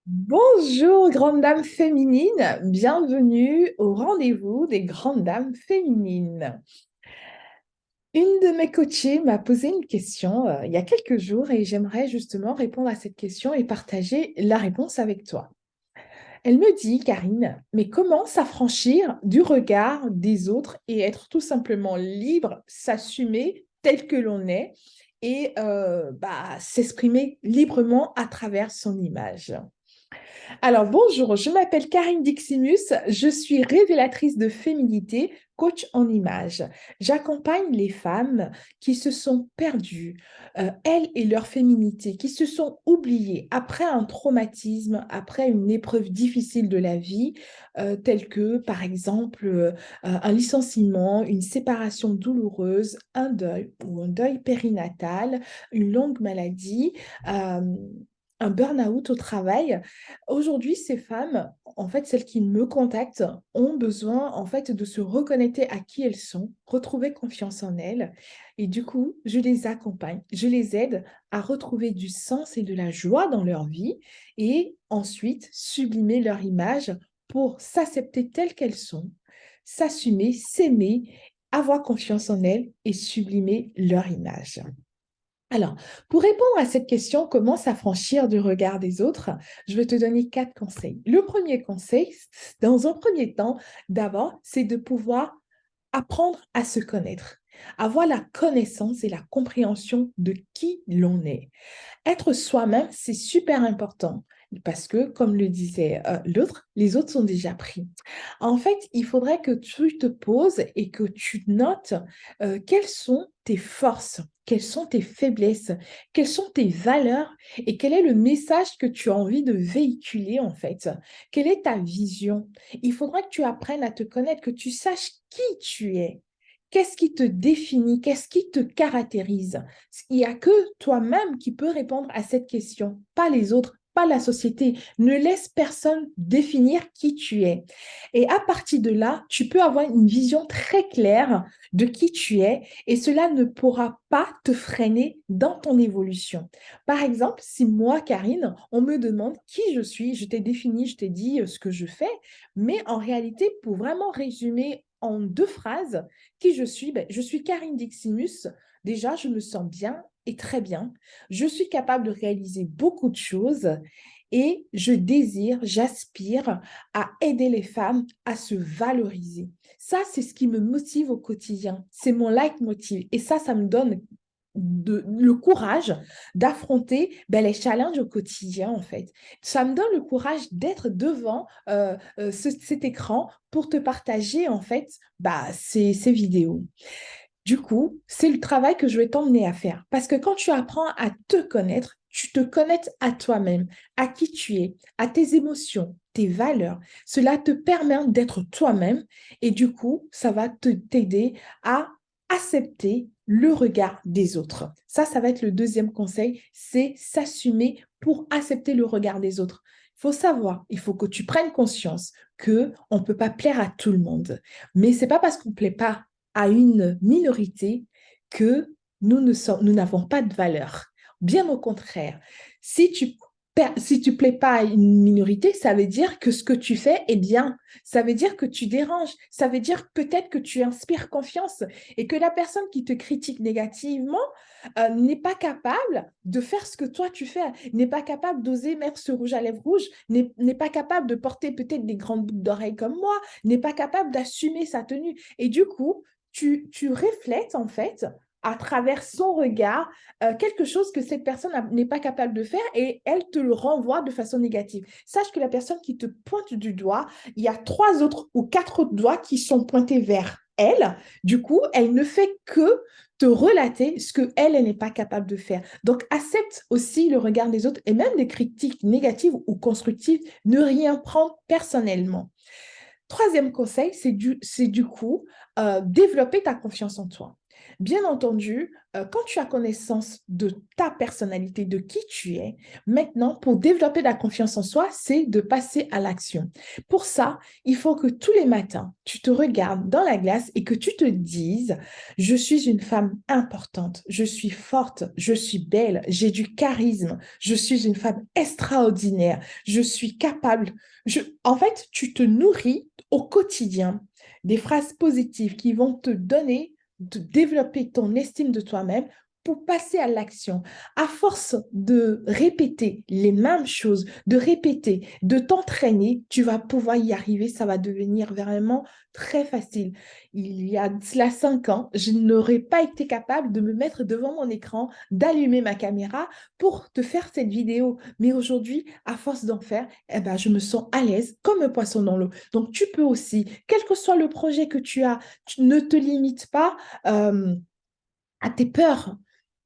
Bonjour, grande dame féminine, bienvenue au rendez-vous des grandes dames féminines. Une de mes coachées m'a posé une question il y a quelques jours et j'aimerais justement répondre à cette question et partager la réponse avec toi. Elle me dit, Karine, mais comment s'affranchir du regard des autres et être tout simplement libre, s'assumer tel que l'on est et s'exprimer librement à travers son image? Alors, bonjour, je m'appelle Karine Diximus, je suis révélatrice de féminité, coach en images. J'accompagne les femmes qui se sont perdues, elles et leur féminité, qui se sont oubliées après un traumatisme, après une épreuve difficile de la vie, telle que, par exemple, un licenciement, une séparation douloureuse, un deuil ou un deuil périnatal, une longue maladie. euh, un burn-out au travail. Aujourd'hui, ces femmes, en fait, celles qui me contactent, ont besoin, en fait, de se reconnecter à qui elles sont, retrouver confiance en elles. Et du coup, je les accompagne, je les aide à retrouver du sens et de la joie dans leur vie et ensuite sublimer leur image pour s'accepter telles qu'elles sont, s'assumer, s'aimer, avoir confiance en elles et sublimer leur image. Alors, pour répondre à cette question, comment s'affranchir du regard des autres, je vais te donner quatre conseils. Le premier conseil, dans un premier temps, d'abord, c'est de pouvoir apprendre à se connaître, avoir la connaissance et la compréhension de qui l'on est. Être soi-même, c'est super important parce que, comme le disait l'autre, les autres sont déjà pris. En fait, il faudrait que tu te poses et que tu notes quelles sont tes forces, quelles sont tes faiblesses, quelles sont tes valeurs et quel est le message que tu as envie de véhiculer en fait. Quelle est ta vision? Il faudra que tu apprennes à te connaître, que tu saches qui tu es. Qu'est-ce qui te définit? Qu'est-ce qui te caractérise? Il n'y a que toi-même qui peux répondre à cette question, pas les autres, pas la société. Ne laisse personne définir qui tu es. Et à partir de là, tu peux avoir une vision très claire de qui tu es et cela ne pourra pas te freiner dans ton évolution. Par exemple, si moi, Karine, on me demande qui je suis, je t'ai défini, je t'ai dit ce que je fais, mais en réalité, pour vraiment résumer en deux phrases qui je suis, je suis Karine Diximus. Déjà, je me sens bien et très bien. Je suis capable de réaliser beaucoup de choses et je désire, j'aspire à aider les femmes à se valoriser. Ça, c'est ce qui me motive au quotidien. C'est mon leitmotiv. Et ça me donne le courage d'affronter les challenges au quotidien, en fait. Ça me donne le courage d'être devant cet écran pour te partager, en fait, ces vidéos. Du coup, c'est le travail que je vais t'emmener à faire. Parce que quand tu apprends à te connaître, tu te connectes à toi-même, à qui tu es, à tes émotions, tes valeurs. Cela te permet d'être toi-même et du coup, ça va t'aider à accepter le regard des autres. Ça va être le deuxième conseil, c'est s'assumer pour accepter le regard des autres. Il faut savoir, il faut que tu prennes conscience que on ne peut pas plaire à tout le monde. Mais c'est pas parce qu'on ne plaît pas à une minorité que nous n'avons pas de valeur. Bien au contraire, si si tu plais pas à une minorité, ça veut dire que ce que tu fais est bien. Ça veut dire que tu déranges. Ça veut dire peut-être que tu inspires confiance et que la personne qui te critique négativement n'est pas capable de faire ce que toi tu fais, n'est pas capable d'oser mettre ce rouge à lèvres rouge, n'est pas capable de porter peut-être des grandes boucles d'oreilles comme moi, n'est pas capable d'assumer sa tenue. Et du coup, tu reflètes en fait à travers son regard quelque chose que cette personne n'est pas capable de faire et elle te le renvoie de façon négative. Sache que la personne qui te pointe du doigt, il y a trois autres ou quatre autres doigts qui sont pointés vers elle. Du coup, elle ne fait que te relater ce que elle n'est pas capable de faire. Donc, accepte aussi le regard des autres et même des critiques négatives ou constructives. Ne rien prendre personnellement. Troisième conseil, c'est du coup développer ta confiance en toi. Bien entendu, quand tu as connaissance de ta personnalité, de qui tu es, maintenant, pour développer la confiance en soi, c'est de passer à l'action. Pour ça, il faut que tous les matins, tu te regardes dans la glace et que tu te dises, je suis une femme importante, je suis forte, je suis belle, j'ai du charisme, je suis une femme extraordinaire, je suis capable. En fait, tu te nourris au quotidien des phrases positives qui vont te donner de développer ton estime de toi-même pour passer à l'action. À force de répéter les mêmes choses, de répéter, de t'entraîner, tu vas pouvoir y arriver. Ça va devenir vraiment très facile. Il y a de cela 5 ans, je n'aurais pas été capable de me mettre devant mon écran, d'allumer ma caméra pour te faire cette vidéo. Mais aujourd'hui, à force d'en faire, eh ben, je me sens à l'aise comme un poisson dans l'eau. Donc, tu peux aussi, quel que soit le projet que tu as, tu ne te limites pas euh, à tes peurs.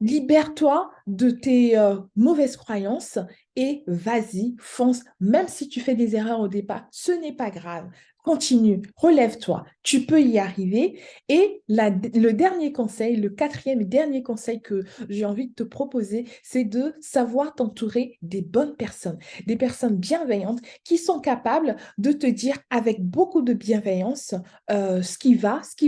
Libère-toi de tes mauvaises croyances et vas-y, fonce. Même si tu fais des erreurs au départ, ce n'est pas grave. Continue, relève-toi, tu peux y arriver. Et le dernier conseil, le quatrième et dernier conseil que j'ai envie de te proposer, c'est de savoir t'entourer des bonnes personnes, des personnes bienveillantes qui sont capables de te dire avec beaucoup de bienveillance ce qui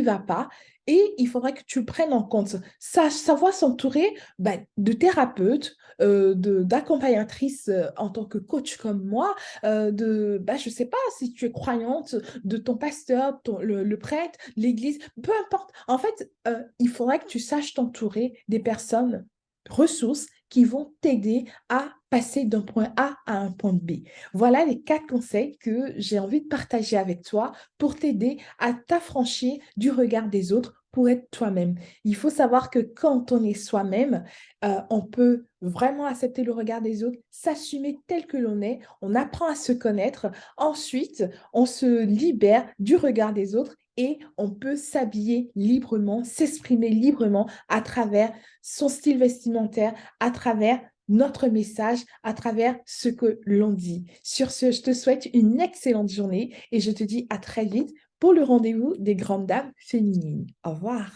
va pas, et il faudrait que tu prennes en compte savoir s'entourer de thérapeutes, d'accompagnatrices en tant que coach comme moi, je ne sais pas si tu es croyante, de ton pasteur, le prêtre, l'église, peu importe. En fait, il faudrait que tu saches t'entourer des personnes ressources qui vont t'aider à passer d'un point A à un point B. Voilà les 4 conseils que j'ai envie de partager avec toi pour t'aider à t'affranchir du regard des autres pour être toi-même. Il faut savoir que quand on est soi-même, on peut vraiment accepter le regard des autres, s'assumer tel que l'on est, on apprend à se connaître, ensuite on se libère du regard des autres et on peut s'habiller librement, s'exprimer librement à travers son style vestimentaire, à travers notre message, à travers ce que l'on dit. Sur ce, je te souhaite une excellente journée et je te dis à très vite pour le rendez-vous des grandes dames féminines. Au revoir.